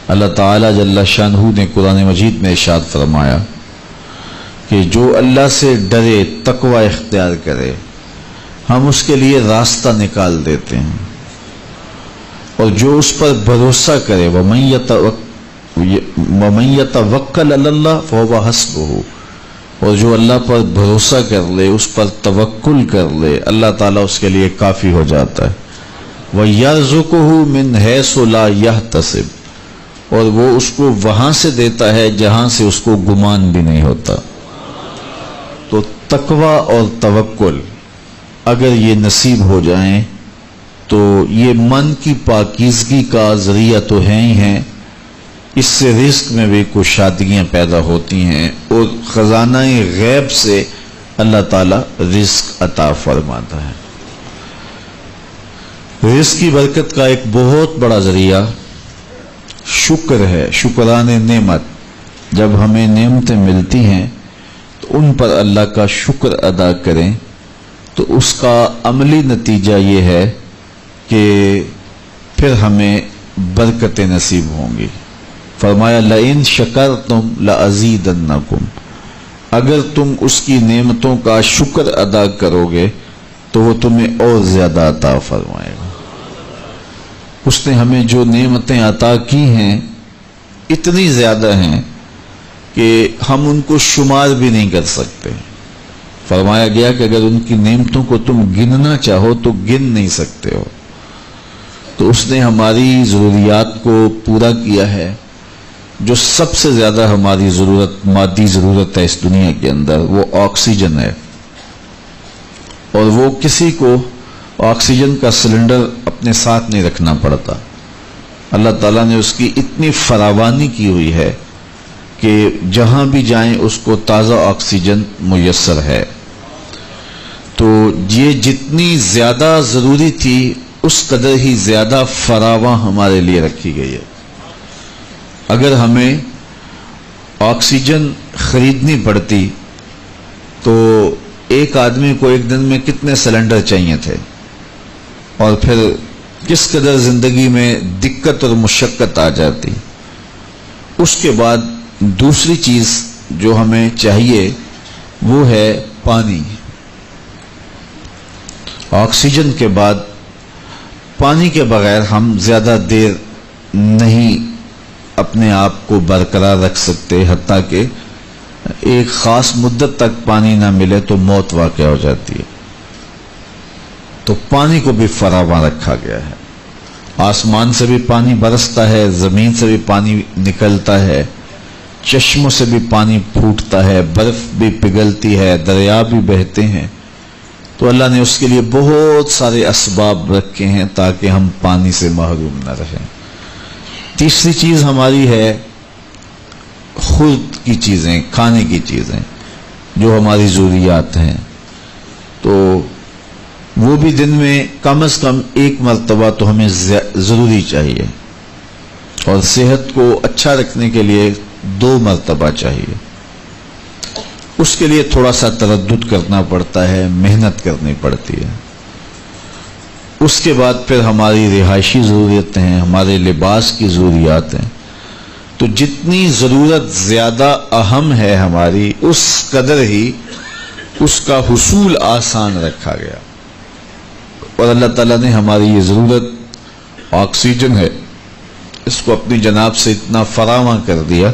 اللہ تعالیٰ جل شانہ نے قرآن مجید میں ارشاد فرمایا کہ جو اللہ سے ڈرے، تقوی اختیار کرے، ہم اس کے لیے راستہ نکال دیتے ہیں، اور جو اس پر بھروسہ کرے وَمَن يَتَوَکَّلْ عَلَى اللَّهِ فَهُوَ حَسْبُهُ، اور جو اللہ پر بھروسہ کر لے، اس پر توکل کر لے، اللہ تعالیٰ اس کے لیے کافی ہو جاتا ہے۔ وَيَرْزُقُهُ مِنْ حَيْثُ لَا يَحْتَسِبُ، اور وہ اس کو وہاں سے دیتا ہے جہاں سے اس کو گمان بھی نہیں ہوتا۔ تو تقوی اور توکل اگر یہ نصیب ہو جائیں تو یہ من کی پاکیزگی کا ذریعہ تو ہیں ہی ہیں، اس سے رزق میں بھی کچھ شادیاں پیدا ہوتی ہیں، اور خزانہ غیب سے اللہ تعالیٰ رزق عطا فرماتا ہے۔ رزق کی برکت کا ایک بہت بڑا ذریعہ شکر ہے، شکران نعمت۔ جب ہمیں نعمتیں ملتی ہیں تو ان پر اللہ کا شکر ادا کریں، تو اس کا عملی نتیجہ یہ ہے کہ پھر ہمیں برکتیں نصیب ہوں گی۔ فرمایا لئن شکرتم لازیدنکم، اگر تم اس کی نعمتوں کا شکر ادا کرو گے تو وہ تمہیں اور زیادہ عطا فرمائے گا۔ اس نے ہمیں جو نعمتیں عطا کی ہیں اتنی زیادہ ہیں کہ ہم ان کو شمار بھی نہیں کر سکتے۔ فرمایا گیا کہ اگر ان کی نعمتوں کو تم گننا چاہو تو گن نہیں سکتے ہو۔ تو اس نے ہماری ضروریات کو پورا کیا ہے۔ جو سب سے زیادہ ہماری ضرورت، مادی ضرورت ہے اس دنیا کے اندر، وہ آکسیجن ہے، اور وہ کسی کو آکسیجن کا سلنڈر اپنے ساتھ نہیں رکھنا پڑتا۔ اللہ تعالیٰ نے اس کی اتنی فراوانی کی ہوئی ہے کہ جہاں بھی جائیں اس کو تازہ آکسیجن میسر ہے۔ تو یہ جتنی زیادہ ضروری تھی اس قدر ہی زیادہ فراواں ہمارے لیے رکھی گئی ہے۔ اگر ہمیں آکسیجن خریدنی پڑتی تو ایک آدمی کو ایک دن میں کتنے سلنڈر چاہیے تھے، اور پھر کس قدر زندگی میں دقت اور مشقت آ جاتی۔ اس کے بعد دوسری چیز جو ہمیں چاہیے وہ ہے پانی۔ آکسیجن کے بعد پانی کے بغیر ہم زیادہ دیر نہیں اپنے آپ کو برقرار رکھ سکتے، حتیٰ کہ ایک خاص مدت تک پانی نہ ملے تو موت واقع ہو جاتی ہے۔ تو پانی کو بھی فراواں رکھا گیا ہے۔ آسمان سے بھی پانی برستا ہے، زمین سے بھی پانی نکلتا ہے، چشموں سے بھی پانی پھوٹتا ہے، برف بھی پگھلتی ہے، دریا بھی بہتے ہیں۔ تو اللہ نے اس کے لیے بہت سارے اسباب رکھے ہیں تاکہ ہم پانی سے محروم نہ رہیں۔ تیسری چیز ہماری ہے خود کی چیزیں، کھانے کی چیزیں جو ہماری ضروریات ہیں۔ تو وہ بھی دن میں کم از کم ایک مرتبہ تو ہمیں ضروری چاہیے، اور صحت کو اچھا رکھنے کے لیے 2 مرتبہ چاہیے۔ اس کے لیے تھوڑا سا تردد کرنا پڑتا ہے، محنت کرنی پڑتی ہے۔ اس کے بعد پھر ہماری رہائشی ضرورتیں ہیں، ہمارے لباس کی ضروریات ہیں۔ تو جتنی ضرورت زیادہ اہم ہے ہماری، اس قدر ہی اس کا حصول آسان رکھا گیا۔ اور اللہ تعالیٰ نے ہماری یہ ضرورت آکسیجن ہے، اس کو اپنی جناب سے اتنا فراواں کر دیا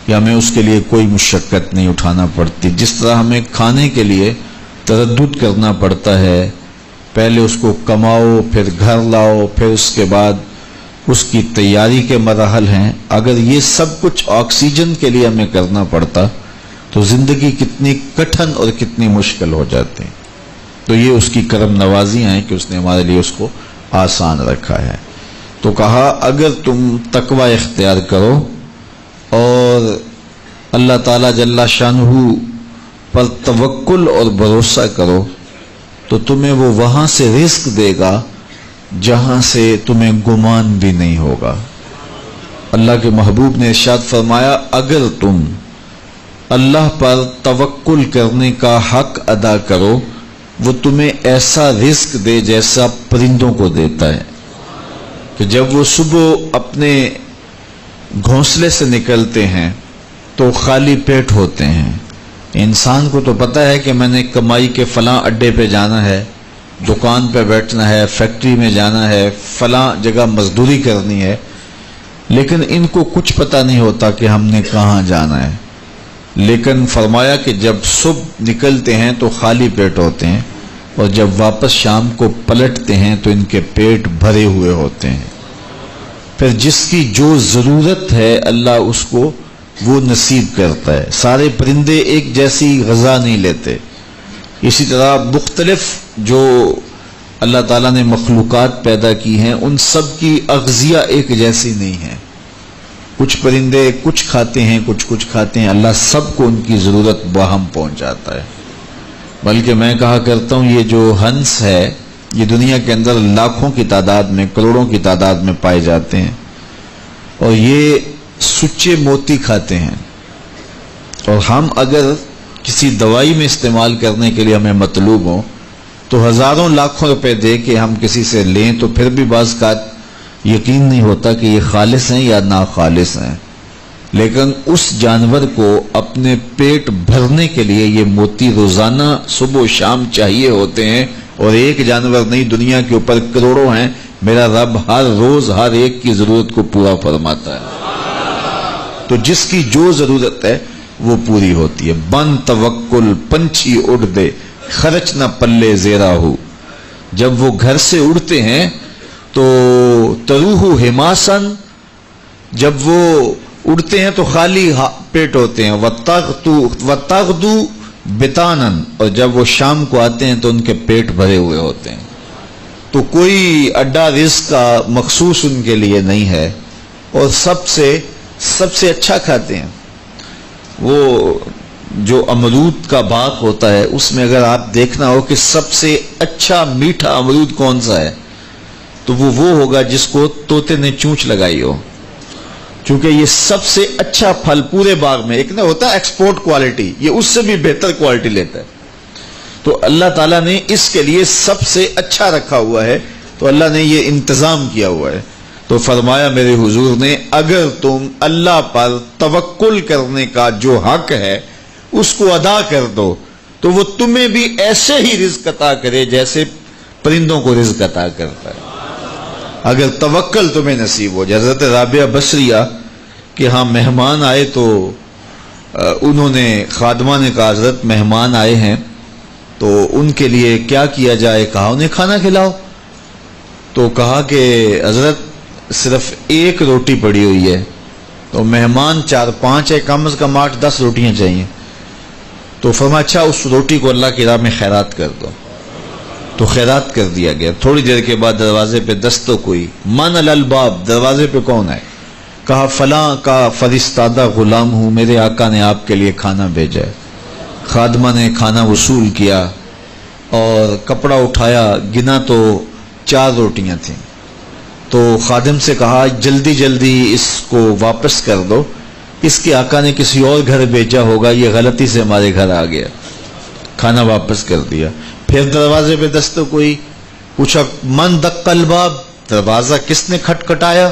کہ ہمیں اس کے لیے کوئی مشقت نہیں اٹھانا پڑتی۔ جس طرح ہمیں کھانے کے لیے تردد کرنا پڑتا ہے، پہلے اس کو کماؤ، پھر گھر لاؤ، پھر اس کے بعد اس کی تیاری کے مراحل ہیں، اگر یہ سب کچھ آکسیجن کے لیے ہمیں کرنا پڑتا تو زندگی کتنی کٹھن اور کتنی مشکل ہو جاتی۔ تو یہ اس کی کرم نوازیاں ہیں کہ اس نے ہمارے لیے اس کو آسان رکھا ہے۔ تو کہا اگر تم تقوی اختیار کرو اور اللہ تعالیٰ جل شانہ پر توکل اور بھروسہ کرو تو تمہیں وہ وہاں سے رزق دے گا جہاں سے تمہیں گمان بھی نہیں ہوگا۔ اللہ کے محبوب نے ارشاد فرمایا اگر تم اللہ پر توکل کرنے کا حق ادا کرو وہ تمہیں ایسا رزق دے جیسا پرندوں کو دیتا ہے، کہ جب وہ صبح اپنے گھونسلے سے نکلتے ہیں تو خالی پیٹ ہوتے ہیں. انسان کو تو پتہ ہے کہ میں نے کمائی کے فلاں اڈے پہ جانا ہے، دکان پہ بیٹھنا ہے، فیکٹری میں جانا ہے، فلاں جگہ مزدوری کرنی ہے، لیکن ان کو کچھ پتہ نہیں ہوتا کہ ہم نے کہاں جانا ہے. لیکن فرمایا کہ جب صبح نکلتے ہیں تو خالی پیٹ ہوتے ہیں، اور جب واپس شام کو پلٹتے ہیں تو ان کے پیٹ بھرے ہوئے ہوتے ہیں. پھر جس کی جو ضرورت ہے اللہ اس کو وہ نصیب کرتا ہے. سارے پرندے ایک جیسی غذا نہیں لیتے. اسی طرح مختلف جو اللہ تعالیٰ نے مخلوقات پیدا کی ہیں ان سب کی اغذیہ ایک جیسی نہیں ہے. کچھ پرندے کچھ کھاتے ہیں، کچھ کھاتے ہیں. اللہ سب کو ان کی ضرورت باہم پہنچاتا ہے. بلکہ میں کہا کرتا ہوں یہ جو ہنس ہے یہ دنیا کے اندر لاکھوں کی تعداد میں، کروڑوں کی تعداد میں پائے جاتے ہیں، اور یہ سچے موتی کھاتے ہیں. اور ہم اگر کسی دوائی میں استعمال کرنے کے لیے ہمیں مطلوب ہو تو ہزاروں لاکھوں روپے دے کے ہم کسی سے لیں تو پھر بھی بعض کا یقین نہیں ہوتا کہ یہ خالص ہیں یا ناخالص ہیں. لیکن اس جانور کو اپنے پیٹ بھرنے کے لیے یہ موتی روزانہ صبح و شام چاہیے ہوتے ہیں. اور ایک جانور نہیں، دنیا کے اوپر کروڑوں ہیں. میرا رب ہر روز ہر ایک کی ضرورت کو پورا فرماتا ہے. تو جس کی جو ضرورت ہے وہ پوری ہوتی ہے. بن توکل پنچھی اڑ دے، خرچ نہ پلے زیرا ہو. جب وہ گھر سے اڑتے ہیں تو تروح حماسن، جب وہ اڑتے ہیں تو خالی پیٹ ہوتے ہیں. وَتَغْدُو بِطَانًا، اور جب وہ شام کو آتے ہیں تو ان کے پیٹ بھرے ہوئے ہوتے ہیں. تو کوئی اڈا رزق کا مخصوص ان کے لیے نہیں ہے، اور سب سے اچھا کھاتے ہیں. وہ جو امرود کا باغ ہوتا ہے اس میں اگر آپ دیکھنا ہو کہ سب سے اچھا میٹھا امرود کون سا ہے تو وہ ہوگا جس کو طوطے نے چونچ لگائی ہو. چونکہ یہ سب سے اچھا پھل پورے باغ میں، ایک نہ ہوتا ہے ایکسپورٹ کوالٹی، یہ اس سے بھی بہتر کوالٹی لیتا ہے. تو اللہ تعالیٰ نے اس کے لیے سب سے اچھا رکھا ہوا ہے، تو اللہ نے یہ انتظام کیا ہوا ہے. تو فرمایا میرے حضور نے اگر تم اللہ پر توکل کرنے کا جو حق ہے اس کو ادا کر دو تو وہ تمہیں بھی ایسے ہی رزق عطا کرے جیسے پرندوں کو رزق عطا کرتا ہے. اگر توکل تمہیں نصیب ہو. حضرت رابعہ بصریہ کہ ہاں مہمان آئے تو انہوں نے خادمہ نے کہا حضرت مہمان آئے ہیں تو ان کے لیے کیا کیا جائے. کہا انہیں کھانا کھلاؤ. تو کہا کہ حضرت صرف ایک روٹی پڑی ہوئی ہے، تو مہمان 4-5 ہے، کم از کم 8-10 روٹیاں چاہیے. تو فرمایا اچھا اس روٹی کو اللہ کی راہ میں خیرات کر دو. تو خیرات کر دیا گیا. تھوڑی دیر کے بعد دروازے پہ دستک ہوئی. من الالباب، دروازے پہ کون ہے؟ کہا فلاں کا فرستادہ غلام ہوں، میرے آقا نے آپ کے لیے کھانا بھیجا ہے. خادمہ نے کھانا وصول کیا اور کپڑا اٹھایا، گنا تو 4 روٹیاں تھیں. تو خادم سے کہا جلدی جلدی اس کو واپس کر دو، اس کے آقا نے کسی اور گھر بھیجا ہوگا، یہ غلطی سے ہمارے گھر آ گیا. کھانا واپس کر دیا. پھر دروازے پہ دستک ہوئی. پوچھا من دق الباب، دروازہ کس نے کھٹکھٹایا؟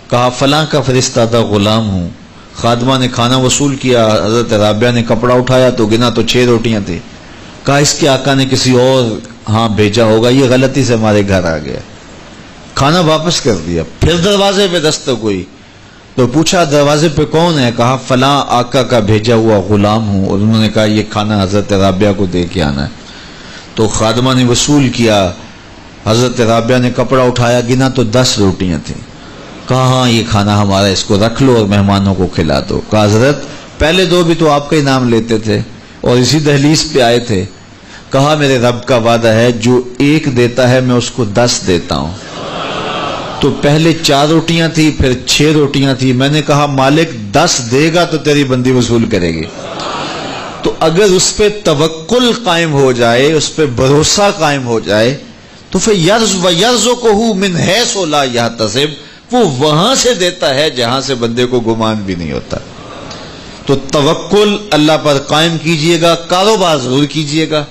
کہا فلاں کا فرستادہ غلام ہوں. خادمہ نے کھانا وصول کیا. حضرت رابعہ نے کپڑا اٹھایا تو گنا تو 6 روٹیاں تھیں. کہا اس کے آقا نے کسی اور ہاں بھیجا ہوگا، یہ غلطی سے ہمارے گھر آ گیا. کھانا واپس کر دیا. پھر دروازے پہ دستک ہوئی تو پوچھا دروازے پہ کون ہے؟ کہا فلاں آقا کا بھیجا ہوا غلام ہوں. اور انہوں نے کہا یہ کھانا حضرت رابعہ کو دے کے آنا ہے. تو خادمہ نے وصول کیا. حضرت رابعہ نے کپڑا اٹھایا، گنا تو 10 روٹیاں تھیں. کہا ہاں یہ کھانا ہمارا، اس کو رکھ لو اور مہمانوں کو کھلا دو. کہا حضرت پہلے 2 بھی تو آپ کا ہی نام لیتے تھے اور اسی دہلیز پہ آئے تھے. کہا میرے رب کا وعدہ ہے جو 1 دیتا ہے میں اس کو 10 دیتا ہوں. تو پہلے 4 روٹیاں تھی، پھر 6 روٹیاں تھی. میں نے کہا مالک 10 دے گا تو تیری بندی وصول کرے گی. تو اگر اس پہ توکل قائم ہو جائے، اس پہ بھروسہ قائم ہو جائے تو پھر یرزقہ من حیث لا یحتسب، وہ وہاں سے دیتا ہے جہاں سے بندے کو گمان بھی نہیں ہوتا. تو توکل اللہ پر قائم کیجئے گا. کاروبار ضرور کیجئے گا.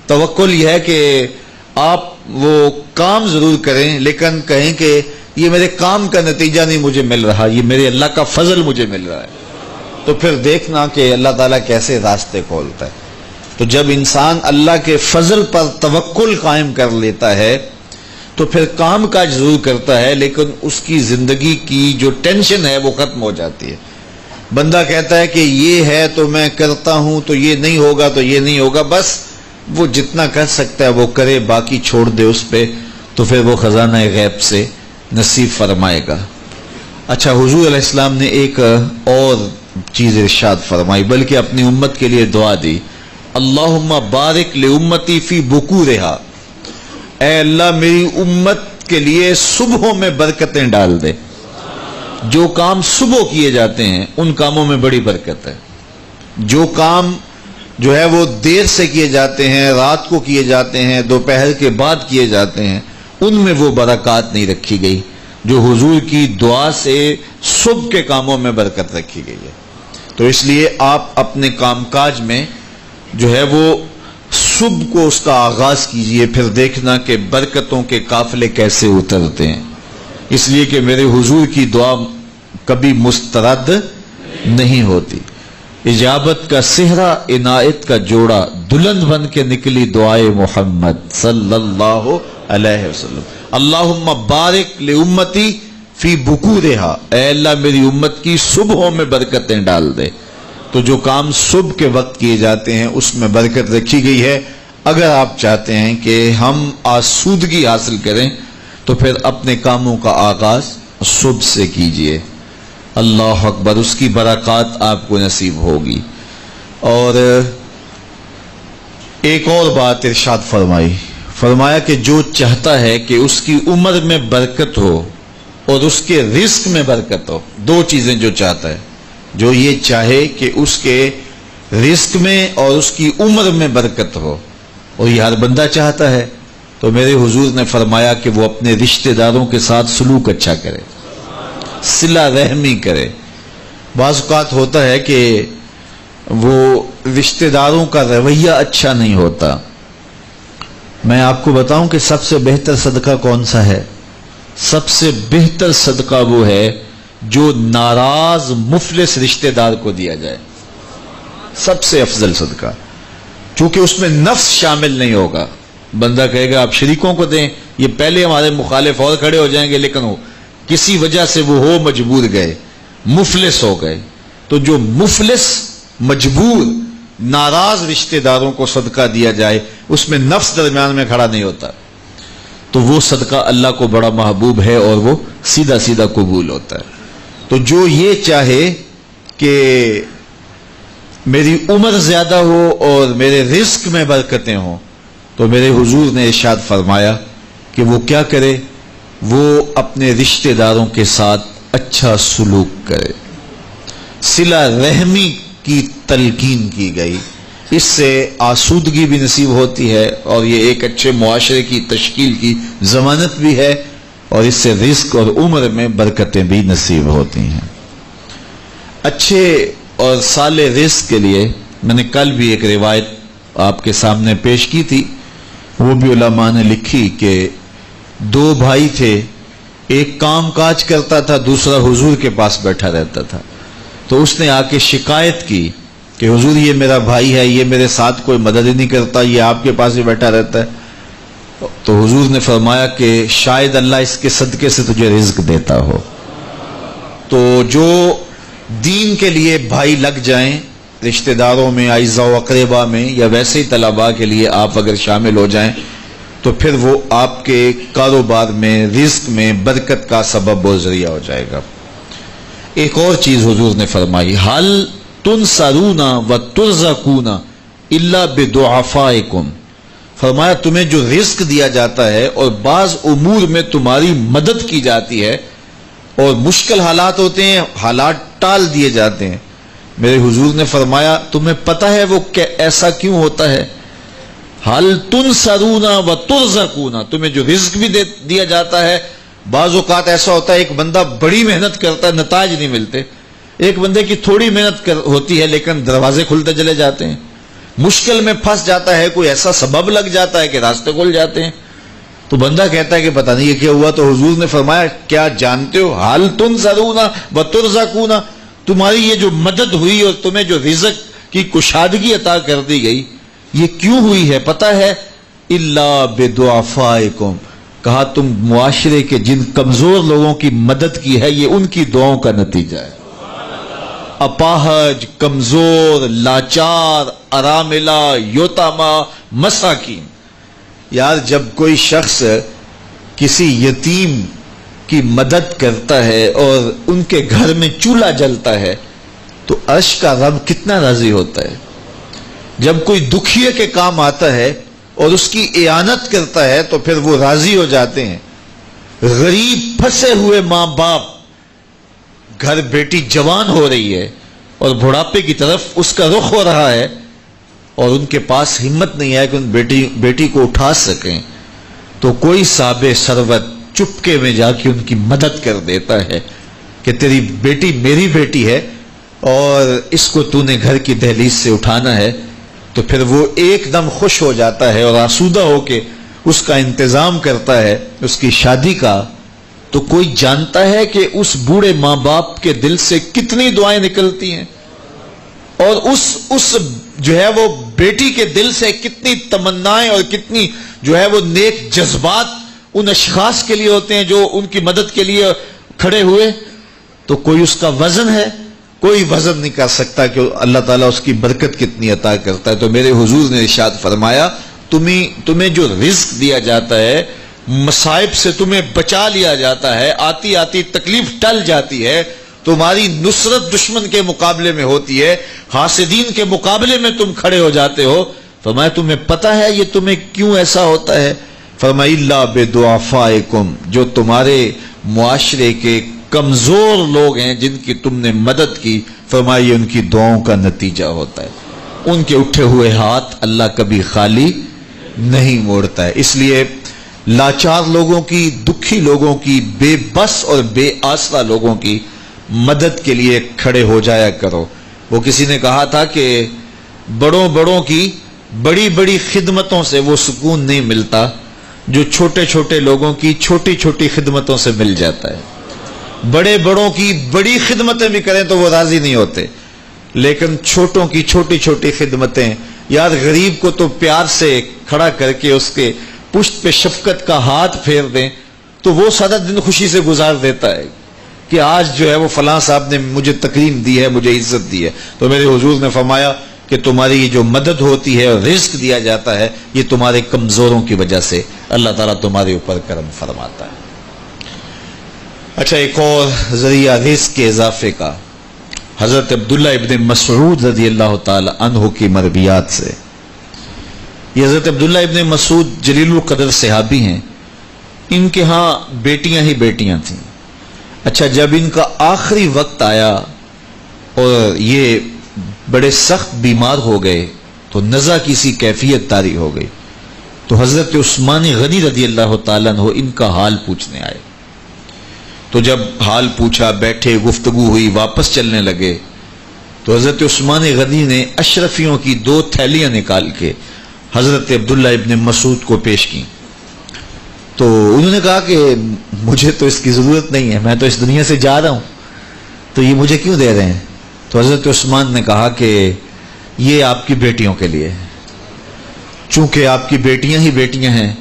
توکل یہ ہے کہ آپ وہ کام ضرور کریں لیکن کہیں کہ یہ میرے کام کا نتیجہ نہیں مجھے مل رہا، یہ میرے اللہ کا فضل مجھے مل رہا ہے، تو پھر دیکھنا کہ اللہ تعالیٰ کیسے راستے کھولتا ہے۔ تو جب انسان اللہ کے فضل پر توکل قائم کر لیتا ہے تو پھر کام کاج ضرور کرتا ہے، لیکن اس کی زندگی کی جو ٹینشن ہے وہ ختم ہو جاتی ہے۔ بندہ کہتا ہے کہ یہ ہے تو میں کرتا ہوں، تو یہ نہیں ہوگا تو یہ نہیں ہوگا، بس وہ جتنا کر سکتا ہے وہ کرے، باقی چھوڑ دے اس پہ، تو پھر وہ خزانہ غیب سے نصیب فرمائے گا۔ اچھا، حضور علیہ السلام نے ایک اور چیز ارشاد فرمائی، بلکہ اپنی امت کے لیے دعا دی، اللہم بارک لامتی فی بکورہا، اے اللہ میری امت کے لیے صبحوں میں برکتیں ڈال دے۔ جو کام صبح کیے جاتے ہیں ان کاموں میں بڑی برکت ہے، جو کام جو ہے وہ دیر سے کیے جاتے ہیں، رات کو کیے جاتے ہیں، دوپہر کے بعد کیے جاتے ہیں، ان میں وہ برکات نہیں رکھی گئی جو حضور کی دعا سے صبح کے کاموں میں برکت رکھی گئی ہے۔ تو اس لیے آپ اپنے کام کاج میں جو ہے وہ صبح کو اس کا آغاز کیجئے، پھر دیکھنا کہ برکتوں کے قافلے کیسے اترتے ہیں، اس لیے کہ میرے حضور کی دعا کبھی مسترد نہیں ہوتی۔ اجابت کا صحرا، عنایت کا جوڑا، دلہن بن کے نکلی دعائے محمد صلی اللہ علیہ وسلم، اللہم بارک لامتی فی بکورہا، اے اللہ میری امت کی صبحوں میں برکتیں ڈال دے۔ تو جو کام صبح کے وقت کیے جاتے ہیں اس میں برکت رکھی گئی ہے۔ اگر آپ چاہتے ہیں کہ ہم آسودگی حاصل کریں تو پھر اپنے کاموں کا آغاز صبح سے کیجئے۔ اللہ اکبر، اس کی برکات آپ کو نصیب ہوگی۔ اور ایک اور بات ارشاد فرمایا کہ جو چاہتا ہے کہ اس کی عمر میں برکت ہو اور اس کے رزق میں برکت ہو، دو چیزیں جو چاہتا ہے، جو یہ چاہے کہ اس کے رزق میں اور اس کی عمر میں برکت ہو، اور یہ ہر بندہ چاہتا ہے، تو میرے حضور نے فرمایا کہ وہ اپنے رشتہ داروں کے ساتھ سلوک اچھا کرے، صلہ رحمی کرے۔ بعض اوقات ہوتا ہے کہ وہ رشتہ داروں کا رویہ اچھا نہیں ہوتا۔ میں آپ کو بتاؤں کہ سب سے بہتر صدقہ کون سا ہے؟ سب سے بہتر صدقہ وہ ہے جو ناراض مفلس رشتہ دار کو دیا جائے، سب سے افضل صدقہ، چونکہ اس میں نفس شامل نہیں ہوگا۔ بندہ کہے گا آپ شریکوں کو دیں، یہ پہلے ہمارے مخالف اور کھڑے ہو جائیں گے، لیکن وہ کسی وجہ سے وہ ہو مجبور گئے، مفلس ہو گئے، تو جو مفلس مجبور ناراض رشتہ داروں کو صدقہ دیا جائے، اس میں نفس درمیان میں کھڑا نہیں ہوتا، تو وہ صدقہ اللہ کو بڑا محبوب ہے اور وہ سیدھا سیدھا قبول ہوتا ہے۔ تو جو یہ چاہے کہ میری عمر زیادہ ہو اور میرے رزق میں برکتیں ہوں، تو میرے حضور نے ارشاد فرمایا کہ وہ کیا کرے، وہ اپنے رشتہ داروں کے ساتھ اچھا سلوک کرے۔ صلہ رحمی کی تلقین کی گئی، اس سے آسودگی بھی نصیب ہوتی ہے اور یہ ایک اچھے معاشرے کی تشکیل کی ضمانت بھی ہے، اور اس سے رزق اور عمر میں برکتیں بھی نصیب ہوتی ہیں۔ اچھے اور صالح رزق کے لیے میں نے کل بھی ایک روایت آپ کے سامنے پیش کی تھی، وہ بھی علماء نے لکھی کہ دو بھائی تھے، ایک کام کاج کرتا تھا، دوسرا حضور کے پاس بیٹھا رہتا تھا۔ تو اس نے آ کے شکایت کی کہ حضور یہ میرا بھائی ہے، یہ میرے ساتھ کوئی مدد ہی نہیں کرتا، یہ آپ کے پاس ہی بیٹھا رہتا ہے۔ تو حضور نے فرمایا کہ شاید اللہ اس کے صدقے سے تجھے رزق دیتا ہو۔ تو جو دین کے لیے بھائی لگ جائیں، رشتہ داروں میں، اعزاء و اقربا میں، یا ویسے ہی طلباء کے لیے آپ اگر شامل ہو جائیں، تو پھر وہ آپ کے کاروبار میں، رزق میں برکت کا سبب و ذریعہ ہو جائے گا۔ ایک اور چیز حضور نے فرمائی، حل تنصرون و ترزقون الا بضعفائکم، فرمایا تمہیں جو رزق دیا جاتا ہے اور بعض امور میں تمہاری مدد کی جاتی ہے، اور مشکل حالات ہوتے ہیں، حالات ٹال دیے جاتے ہیں، میرے حضور نے فرمایا تمہیں پتہ ہے وہ ایسا کیوں ہوتا ہے؟ حل تنصرون و ترزقون، تمہیں جو رزق بھی دیا جاتا ہے، بعض اوقات ایسا ہوتا ہے ایک بندہ بڑی محنت کرتا ہے، نتائج نہیں ملتے، ایک بندے کی تھوڑی محنت ہوتی ہے لیکن دروازے کھلتے چلے جاتے ہیں، مشکل میں پھنس جاتا ہے، کوئی ایسا سبب لگ جاتا ہے کہ راستے کھل جاتے ہیں۔ تو بندہ کہتا ہے کہ پتہ نہیں یہ کیا ہوا، تو حضور نے فرمایا کیا جانتے ہو حال تنصرون و ترزقون، تمہاری یہ جو مدد ہوئی اور تمہیں جو رزق کی کشادگی عطا کر دی گئی یہ کیوں ہوئی ہے پتہ ہے؟ الا بدعفائکم، کہا تم معاشرے کے جن کمزور لوگوں کی مدد کی ہے یہ ان کی دعاؤں کا نتیجہ ہے۔ اپاہج، کمزور، لاچار، اراملہ، یتامہ، مساکین۔ یار جب کوئی شخص کسی یتیم کی مدد کرتا ہے اور ان کے گھر میں چولہا جلتا ہے تو عرش کا رب کتنا راضی ہوتا ہے۔ جب کوئی دکھیے کے کام آتا ہے اور اس کی اعانت کرتا ہے تو پھر وہ راضی ہو جاتے ہیں۔ غریب پھنسے ہوئے ماں باپ، گھر بیٹی جوان ہو رہی ہے اور بڑھاپے کی طرف اس کا رخ ہو رہا ہے اور ان کے پاس ہمت نہیں ہے کہ ان بیٹی کو اٹھا سکیں، تو کوئی صاحب ثروت چپکے میں جا کے ان کی مدد کر دیتا ہے کہ تیری بیٹی میری بیٹی ہے اور اس کو تو نے گھر کی دہلیز سے اٹھانا ہے، تو پھر وہ ایک دم خوش ہو جاتا ہے اور آسودہ ہو کے اس کا انتظام کرتا ہے اس کی شادی کا۔ تو کوئی جانتا ہے کہ اس بوڑھے ماں باپ کے دل سے کتنی دعائیں نکلتی ہیں اور اس جو ہے وہ بیٹی کے دل سے کتنی تمنائیں اور کتنی جو ہے وہ نیک جذبات ان اشخاص کے لیے ہوتے ہیں جو ان کی مدد کے لیے کھڑے ہوئے۔ تو کوئی اس کا وزن ہے؟ کوئی وزن نہیں کر سکتا کہ اللہ تعالیٰ اس کی برکت کتنی عطا کرتا ہے۔ تو میرے حضور نے ارشاد فرمایا تمہیں جو رزق دیا جاتا ہے، مصائب سے تمہیں بچا لیا جاتا ہے، آتی آتی تکلیف ٹل جاتی ہے، تمہاری نصرت دشمن کے مقابلے میں ہوتی ہے، حاسدین کے مقابلے میں تم کھڑے ہو جاتے ہو۔ فرمایا تمہیں پتہ ہے یہ تمہیں کیوں ایسا ہوتا ہے؟ فرمایا الا بدعفائکم، جو تمہارے معاشرے کے کمزور لوگ ہیں جن کی تم نے مدد کی، فرمایا یہ ان کی دعاؤں کا نتیجہ ہوتا ہے۔ ان کے اٹھے ہوئے ہاتھ اللہ کبھی خالی نہیں موڑتا ہے۔ اس لیے لاچار لوگوں کی، دکھی لوگوں کی، بے بس اور بے آسرا لوگوں کی مدد کے لیے کھڑے ہو جایا کرو۔ وہ کسی نے کہا تھا کہ بڑوں کی بڑی بڑی خدمتوں سے وہ سکون نہیں ملتا جو چھوٹے چھوٹے لوگوں کی چھوٹی چھوٹی خدمتوں سے مل جاتا ہے۔ بڑوں کی بڑی خدمتیں بھی کریں تو وہ راضی نہیں ہوتے، لیکن چھوٹوں کی چھوٹی چھوٹی خدمتیں، یار غریب کو تو پیار سے کھڑا کر کے اس کے پشت پہ شفقت کا ہاتھ پھیر دیں تو وہ سارا دن خوشی سے گزار دیتا ہے کہ آج جو ہے وہ فلاں صاحب نے مجھے تکریم دی ہے، مجھے عزت دی ہے۔ تو میرے حضور نے فرمایا کہ تمہاری جو مدد ہوتی ہے اور رزق دیا جاتا ہے یہ تمہارے کمزوروں کی وجہ سے اللہ تعالیٰ تمہارے اوپر کرم فرماتا ہے۔ اچھا، ایک اور ذریعہ رزق کے اضافے کا حضرت عبداللہ ابن مسعود رضی اللہ تعالی عنہ کی مرویات سے۔ یہ حضرت عبداللہ ابن مسعود جلیل القدر صحابی ہیں، ان کے ہاں بیٹیاں ہی بیٹیاں تھیں۔ اچھا، جب ان کا آخری وقت آیا اور یہ بڑے سخت بیمار ہو گئے تو نزع کی سی کیفیت طاری ہو گئی، تو حضرت عثمان غنی رضی اللہ تعالیٰ عنہ ان کا حال پوچھنے آئے۔ تو جب حال پوچھا، بیٹھے، گفتگو ہوئی، واپس چلنے لگے، تو حضرت عثمان غنی نے اشرفیوں کی 2 تھیلیاں نکال کے حضرت عبداللہ ابن مسعود کو پیش کی۔ تو انہوں نے کہا کہ مجھے تو اس کی ضرورت نہیں ہے، میں تو اس دنیا سے جا رہا ہوں، تو یہ مجھے کیوں دے رہے ہیں؟ تو حضرت عثمان نے کہا کہ یہ آپ کی بیٹیوں کے لیے، چونکہ آپ کی بیٹیاں ہی بیٹیاں ہیں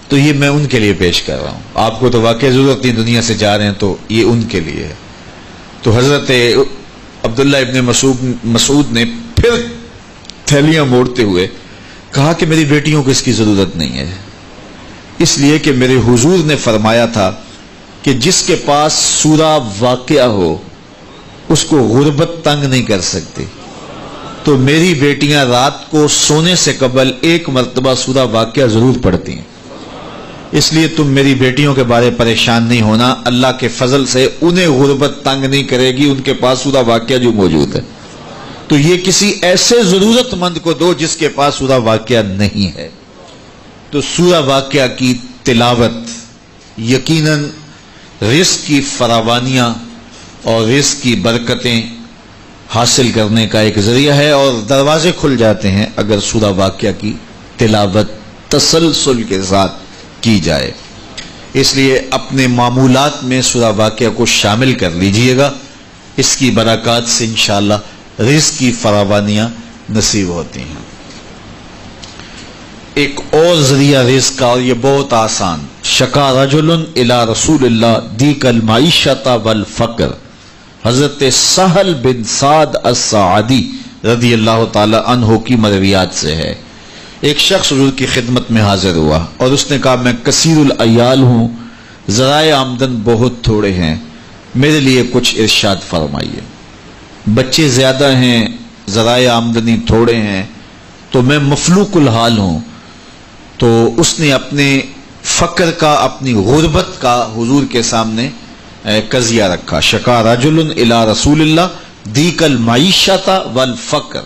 تو یہ میں ان کے لیے پیش کر رہا ہوں، آپ کو تو واقعی ضرورت نہیں، دنیا سے جا رہے ہیں تو یہ ان کے لیے ہے۔ تو حضرت عبداللہ ابن مسعود نے پھر تھیلیاں موڑتے ہوئے کہا کہ میری بیٹیوں کو اس کی ضرورت نہیں ہے، اس لیے کہ میرے حضور نے فرمایا تھا کہ جس کے پاس سورہ واقعہ ہو اس کو غربت تنگ نہیں کر سکتی، تو میری بیٹیاں رات کو سونے سے قبل 1 مرتبہ سورہ واقعہ ضرور پڑھتی ہیں، اس لیے تم میری بیٹیوں کے بارے پریشان نہیں ہونا، اللہ کے فضل سے انہیں غربت تنگ نہیں کرے گی، ان کے پاس سورہ واقعہ جو موجود ہے، تو یہ کسی ایسے ضرورت مند کو دو جس کے پاس سورہ واقعہ نہیں ہے۔ تو سورہ واقعہ کی تلاوت یقیناً رزق کی فراوانیاں اور رزق کی برکتیں حاصل کرنے کا ایک ذریعہ ہے، اور دروازے کھل جاتے ہیں اگر سورہ واقعہ کی تلاوت تسلسل کے ساتھ کی جائے۔ اس لیے اپنے معمولات میں سورہ واقعہ کو شامل کر لیجئے گا، اس کی برکات سے انشاءاللہ رزق کی فراوانیاں نصیب ہوتی ہیں۔ ایک اور ذریعہ رزق کا، اور یہ بہت آسان، شکا رجل الی رسول اللہ دیک المعیشۃ والفقر، حضرت سہل بن سعد الساعدی رضی اللہ تعالی عنہ کی مرویات سے ہے۔ ایک شخص حضور کی خدمت میں حاضر ہوا اور اس نے کہا میں کثیر العیال ہوں، ذرائع آمدن بہت تھوڑے ہیں، میرے لیے کچھ ارشاد فرمائیے۔ بچے زیادہ ہیں، ذرائع آمدنی تھوڑے ہیں، تو میں مفلوق الحال ہوں۔ تو اس نے اپنے فقر کا، اپنی غربت کا حضور کے سامنے قضیہ رکھا۔ شکا رجل الی رسول اللہ دیک المعیشۃ والفقر۔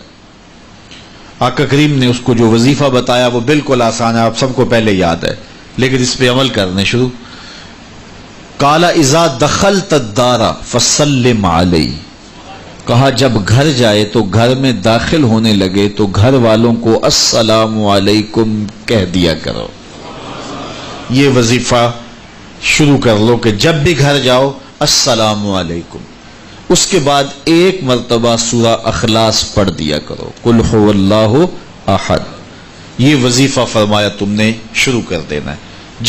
آقا کریم نے اس کو جو وظیفہ بتایا وہ بالکل آسان ہے، آپ سب کو پہلے یاد ہے، لیکن اس پہ عمل کرنے شروع۔ قال اذا دخلت الدار فسلم علی، کہا جب گھر جائے تو گھر میں داخل ہونے لگے تو گھر والوں کو السلام علیکم کہہ دیا کرو۔ یہ وظیفہ شروع کر لو کہ جب بھی گھر جاؤ السلام علیکم۔ اس کے بعد ایک مرتبہ سورہ اخلاص پڑھ دیا کرو، قل هو اللہ احد۔ یہ وظیفہ فرمایا تم نے شروع کر دینا ہے،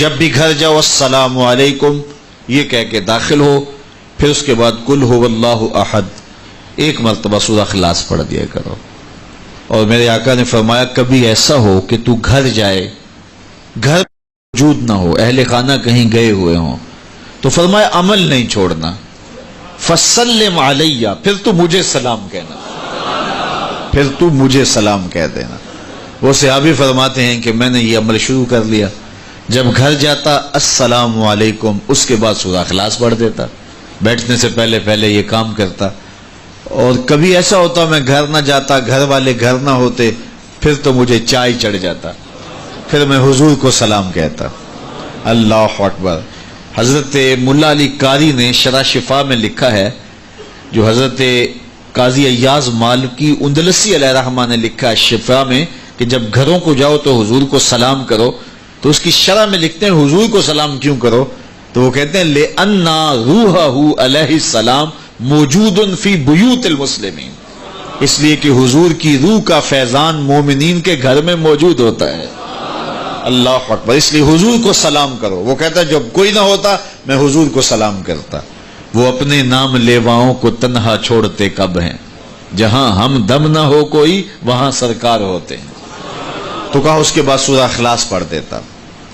جب بھی گھر جاؤ السلام علیکم یہ کہہ کے داخل ہو، پھر اس کے بعد قل هو اللہ احد ایک مرتبہ سورہ اخلاص پڑھ دیا کرو۔ اور میرے آقا نے فرمایا کبھی ایسا ہو کہ تو گھر جائے، گھر موجود نہ ہو، اہل خانہ کہیں گئے ہوئے ہوں، تو فرمایا عمل نہیں چھوڑنا، فسلم علیہ، پھر تو مجھے سلام کہنا، پھر تو مجھے سلام کہہ دینا۔ وہ صحابی فرماتے ہیں کہ میں نے یہ عمل شروع کر لیا، جب گھر جاتا السلام علیکم، اس کے بعد سورہ اخلاص پڑھ دیتا، بیٹھنے سے پہلے پہلے یہ کام کرتا۔ اور کبھی ایسا ہوتا میں گھر نہ جاتا، گھر والے گھر نہ ہوتے، پھر تو مجھے چائے چڑھ جاتا، پھر میں حضور کو سلام کہتا۔ اللہ اکبر۔ حضرت ملا علی قاری نے شرح شفا میں لکھا ہے، جو حضرت قاضی ایاز مالکی اندلسی علیہ رحمہ نے لکھا ہے شفا میں، کہ جب گھروں کو جاؤ تو حضور کو سلام کرو، تو اس کی شرح میں لکھتے ہیں حضور کو سلام کیوں کرو، تو وہ کہتے ہیں لِأَنَّ رُوحَهُ علیہ السلام موجود فی بیوت المسلمین، اس لیے کہ حضور کی روح کا فیضان مومنین کے گھر میں موجود ہوتا ہے۔ اللہ اکبر۔ اس لیے حضور کو سلام کرو۔ وہ کہتا ہے جب کوئی نہ ہوتا میں حضور کو سلام کرتا۔ وہ اپنے نام لیواؤں کو تنہا چھوڑتے کب ہیں، جہاں ہم دم نہ ہو کوئی وہاں سرکار ہوتے ہیں۔ تو کہا اس کے بعد سورہ اخلاص پڑھ دیتا۔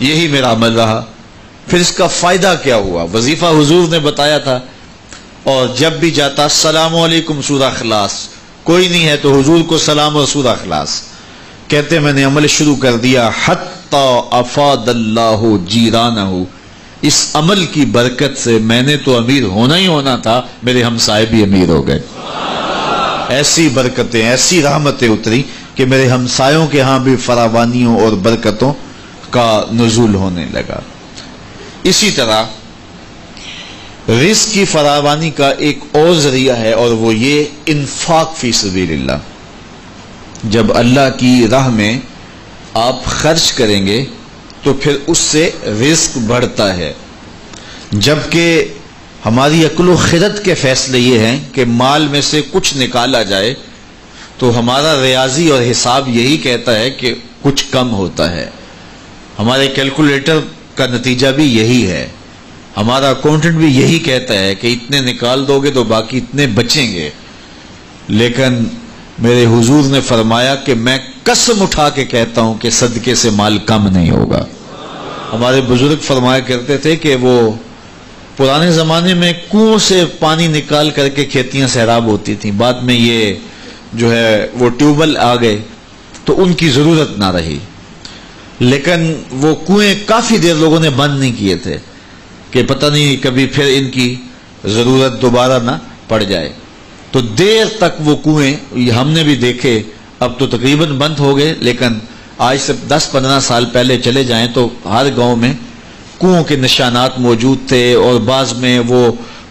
یہی میرا عمل رہا۔ پھر اس کا فائدہ کیا ہوا؟ وظیفہ حضور نے بتایا تھا، اور جب بھی جاتا السلام علیکم سورہ اخلاص، کوئی نہیں ہے تو حضور کو سلام اور سورہ اخلاص کہتے میں نے عمل شروع کر دیا، حتی افاد اللہ جیرانہ، اس عمل کی برکت سے میں نے تو امیر ہونا ہی ہونا تھا، میرے ہمسائے بھی امیر ہو گئے۔ ایسی برکتیں، ایسی رحمتیں اتری کہ میرے ہمسایوں کے ہاں بھی فراوانیوں اور برکتوں کا نزول ہونے لگا۔ اسی طرح رزق کی فراوانی کا ایک اور ذریعہ ہے، اور وہ یہ انفاق فی سبیل اللہ۔ جب اللہ کی راہ میں آپ خرچ کریں گے تو پھر اس سے رزق بڑھتا ہے، جبکہ ہماری عقل و خرد کے فیصلے یہ ہیں کہ مال میں سے کچھ نکالا جائے، تو ہمارا ریاضی اور حساب یہی کہتا ہے کہ کچھ کم ہوتا ہے، ہمارے کیلکولیٹر کا نتیجہ بھی یہی ہے، ہمارا اکاؤنٹنٹ بھی یہی کہتا ہے کہ اتنے نکال دو گے تو باقی اتنے بچیں گے۔ لیکن میرے حضور نے فرمایا کہ میں قسم اٹھا کے کہتا ہوں کہ صدقے سے مال کم نہیں ہوگا۔ ہمارے بزرگ فرمایا کرتے تھے کہ وہ پرانے زمانے میں کنویں سے پانی نکال کر کے کھیتیاں سیراب ہوتی تھیں، بعد میں یہ جو ہے وہ ٹیوبل آ گئے تو ان کی ضرورت نہ رہی، لیکن وہ کنویں کافی دیر لوگوں نے بند نہیں کیے تھے کہ پتہ نہیں کبھی پھر ان کی ضرورت دوبارہ نہ پڑ جائے، تو دیر تک وہ کنویں ہم نے بھی دیکھے، اب تو تقریباً بند ہو گئے، لیکن آج سے 10-15 سال پہلے چلے جائیں تو ہر گاؤں میں کنووں کے نشانات موجود تھے، اور بعض میں وہ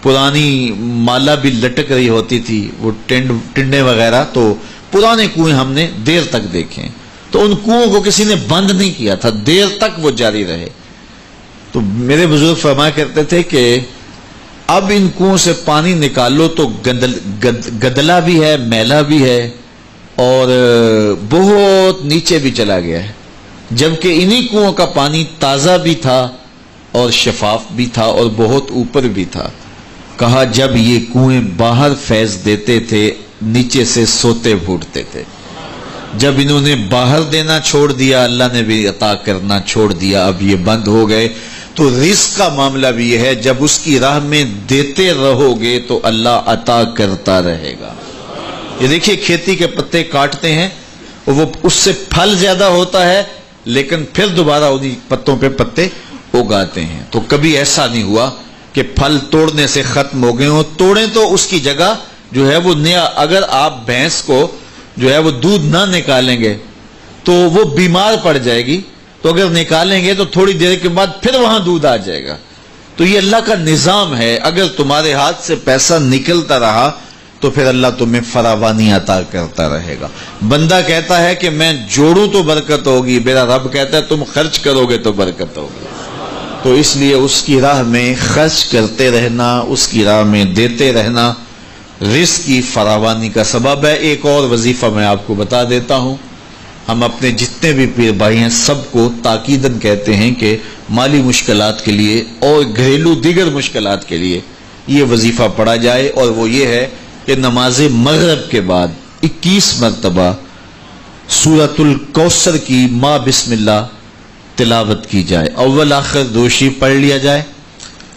پرانی مالا بھی لٹک رہی ہوتی تھی، وہ ٹنڈے وغیرہ، تو پرانے کنویں ہم نے دیر تک دیکھے، تو ان کنووں کو کسی نے بند نہیں کیا تھا، دیر تک وہ جاری رہے۔ تو میرے بزرگ فرمایا کرتے تھے کہ اب ان کنویں سے پانی نکالو تو گدلا بھی ہے، میلا بھی ہے، اور بہت نیچے بھی چلا گیا ہے، جبکہ انہی کنووں کا پانی تازہ بھی تھا اور شفاف بھی تھا اور بہت اوپر بھی تھا۔ کہا جب یہ کنویں باہر فیض دیتے تھے نیچے سے سوتے پھوٹتے تھے، جب انہوں نے باہر دینا چھوڑ دیا اللہ نے بھی عطا کرنا چھوڑ دیا، اب یہ بند ہو گئے۔ تو رزق کا معاملہ بھی یہ ہے، جب اس کی راہ میں دیتے رہو گے تو اللہ عطا کرتا رہے گا۔ یہ دیکھیے کھیتی کے پتے کاٹتے ہیں اور وہ اس سے پھل زیادہ ہوتا ہے، لیکن پھر دوبارہ انہی پتوں پہ پتے اگاتے ہیں۔ تو کبھی ایسا نہیں ہوا کہ پھل توڑنے سے ختم ہو گئے ہوں، توڑیں تو اس کی جگہ جو ہے وہ نیا۔ اگر آپ بھینس کو جو ہے وہ دودھ نہ نکالیں گے تو وہ بیمار پڑ جائے گی، تو اگر نکالیں گے تو تھوڑی دیر کے بعد پھر وہاں دودھ آ جائے گا۔ تو یہ اللہ کا نظام ہے، اگر تمہارے ہاتھ سے پیسہ نکلتا رہا تو پھر اللہ تمہیں فراوانی عطا کرتا رہے گا۔ بندہ کہتا ہے کہ میں جوڑوں تو برکت ہوگی، میرا رب کہتا ہے تم خرچ کرو گے تو برکت ہوگی۔ تو اس لیے اس کی راہ میں خرچ کرتے رہنا، اس کی راہ میں دیتے رہنا رزق کی فراوانی کا سبب ہے۔ ایک اور وظیفہ میں آپ کو بتا دیتا ہوں، ہم اپنے جتنے بھی پیر بھائی ہیں سب کو تاکیداً کہتے ہیں کہ مالی مشکلات کے لیے اور گھریلو دیگر مشکلات کے لیے یہ وظیفہ پڑھا جائے، اور وہ یہ ہے کہ نماز مغرب کے بعد 21 مرتبہ سورۃ الکوثر کی ما بسم اللہ تلاوت کی جائے، اول آخر دوشی پڑھ لیا جائے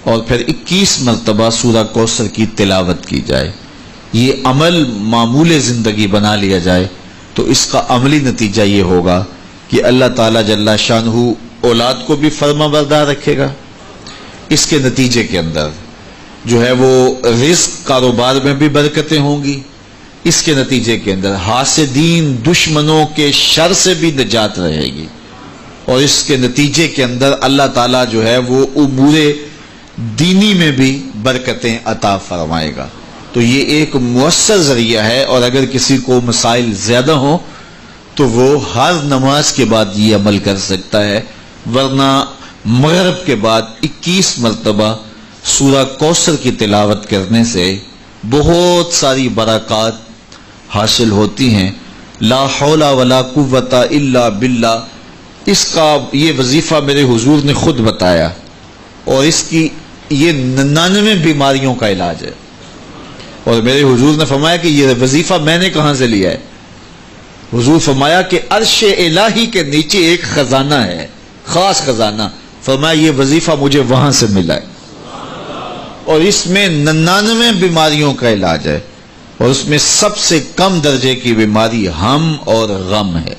اور پھر 21 مرتبہ سورہ کوثر کی تلاوت کی جائے۔ یہ عمل معمول زندگی بنا لیا جائے تو اس کا عملی نتیجہ یہ ہوگا کہ اللہ تعالیٰ جل شانہ اولاد کو بھی فرما بردار رکھے گا، اس کے نتیجے کے اندر جو ہے وہ رزق کاروبار میں بھی برکتیں ہوں گی، اس کے نتیجے کے اندر حاسدین دشمنوں کے شر سے بھی نجات رہے گی، اور اس کے نتیجے کے اندر اللہ تعالیٰ جو ہے وہ امور دینی میں بھی برکتیں عطا فرمائے گا۔ تو یہ ایک مؤثر ذریعہ ہے، اور اگر کسی کو مسائل زیادہ ہوں تو وہ ہر نماز کے بعد یہ عمل کر سکتا ہے، ورنہ مغرب کے بعد 21 مرتبہ سورہ کوثر کی تلاوت کرنے سے بہت ساری برکات حاصل ہوتی ہیں۔ لا حول ولا قوت الا باللہ، اس کا یہ وظیفہ میرے حضور نے خود بتایا، اور اس کی یہ 99 بیماریوں کا علاج ہے، اور میرے حضور نے فرمایا کہ یہ وظیفہ میں نے کہاں سے لیا ہے؟ حضور فرمایا کہ عرش الہی کے نیچے ایک خزانہ ہے، خاص خزانہ، فرمایا یہ وظیفہ مجھے وہاں سے ملا ہے، اور اس میں 99 بیماریوں کا علاج ہے، اور اس میں سب سے کم درجے کی بیماری ہم اور غم ہے۔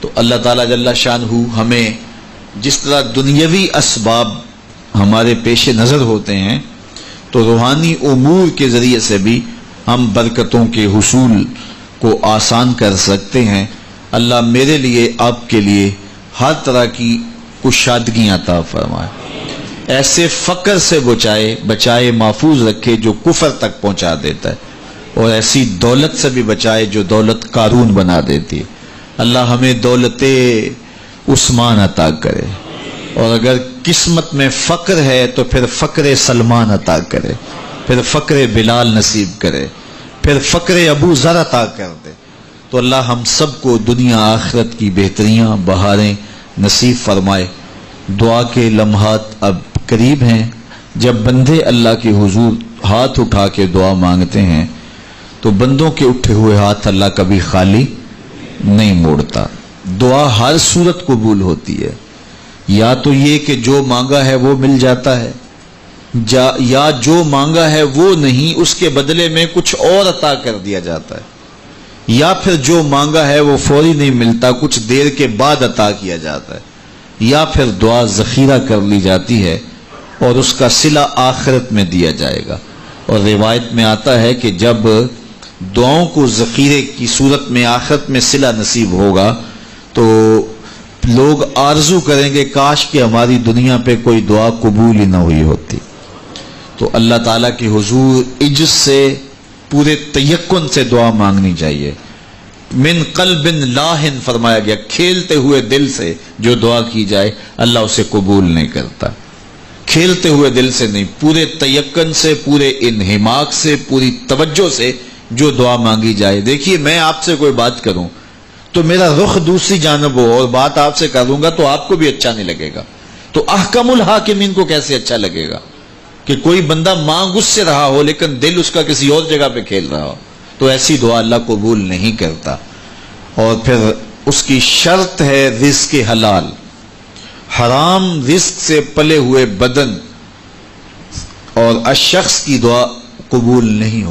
تو اللہ تعالیٰ جل شانہ ہمیں جس طرح دنیاوی اسباب ہمارے پیش نظر ہوتے ہیں تو روحانی امور کے ذریعے سے بھی ہم برکتوں کے حصول کو آسان کر سکتے ہیں۔ اللہ میرے لیے آپ کے لیے ہر طرح کی کشادگی عطا فرمائے، ایسے فقر سے بچائے محفوظ رکھے جو کفر تک پہنچا دیتا ہے، اور ایسی دولت سے بھی بچائے جو دولت قارون بنا دیتی ہے۔ اللہ ہمیں دولت عثمان عطا کرے، اور اگر قسمت میں فقر ہے تو پھر فقر سلمان عطا کرے، پھر فقر بلال نصیب کرے، پھر فقر ابو ذر عطا کر دے۔ تو اللہ ہم سب کو دنیا آخرت کی بہتریاں بہاریں نصیب فرمائے۔ دعا کے لمحات اب قریب ہیں، جب بندے اللہ کے حضور ہاتھ اٹھا کے دعا مانگتے ہیں تو بندوں کے اٹھے ہوئے ہاتھ اللہ کبھی خالی نہیں موڑتا۔ دعا ہر صورت قبول ہوتی ہے، یا تو یہ کہ جو مانگا ہے وہ مل جاتا ہے، یا جو مانگا ہے وہ نہیں، اس کے بدلے میں کچھ اور عطا کر دیا جاتا ہے، یا پھر جو مانگا ہے وہ فوری نہیں ملتا، کچھ دیر کے بعد عطا کیا جاتا ہے، یا پھر دعا ذخیرہ کر لی جاتی ہے اور اس کا صلہ آخرت میں دیا جائے گا۔ اور روایت میں آتا ہے کہ جب دعاؤں کو ذخیرے کی صورت میں آخرت میں صلہ نصیب ہوگا تو لوگ آرزو کریں گے کاش کہ ہماری دنیا پہ کوئی دعا قبول ہی نہ ہوئی ہوتی۔ تو اللہ تعالیٰ کے حضور عجز سے پورے تیقن سے دعا مانگنی چاہیے، من قلب لاہن فرمایا گیا، کھیلتے ہوئے دل سے جو دعا کی جائے اللہ اسے قبول نہیں کرتا. کھیلتے ہوئے دل سے نہیں، پورے تیقن سے، پورے انہماک سے، پوری توجہ سے جو دعا مانگی جائے. دیکھیے میں آپ سے کوئی بات کروں تو میرا رخ دوسری جانب ہو اور بات آپ سے کروں گا تو آپ کو بھی اچھا نہیں لگے گا، تو احکم الحاکمین کو کیسے اچھا لگے گا کہ کوئی بندہ مانگ اس سے رہا ہو لیکن دل اس کا کسی اور جگہ پہ کھیل رہا ہو. تو ایسی دعا اللہ قبول نہیں کرتا. اور پھر اس کی شرط ہے رزق حلال. حرام رزق سے پلے ہوئے بدن اور الشخص کی دعا قبول نہیں ہو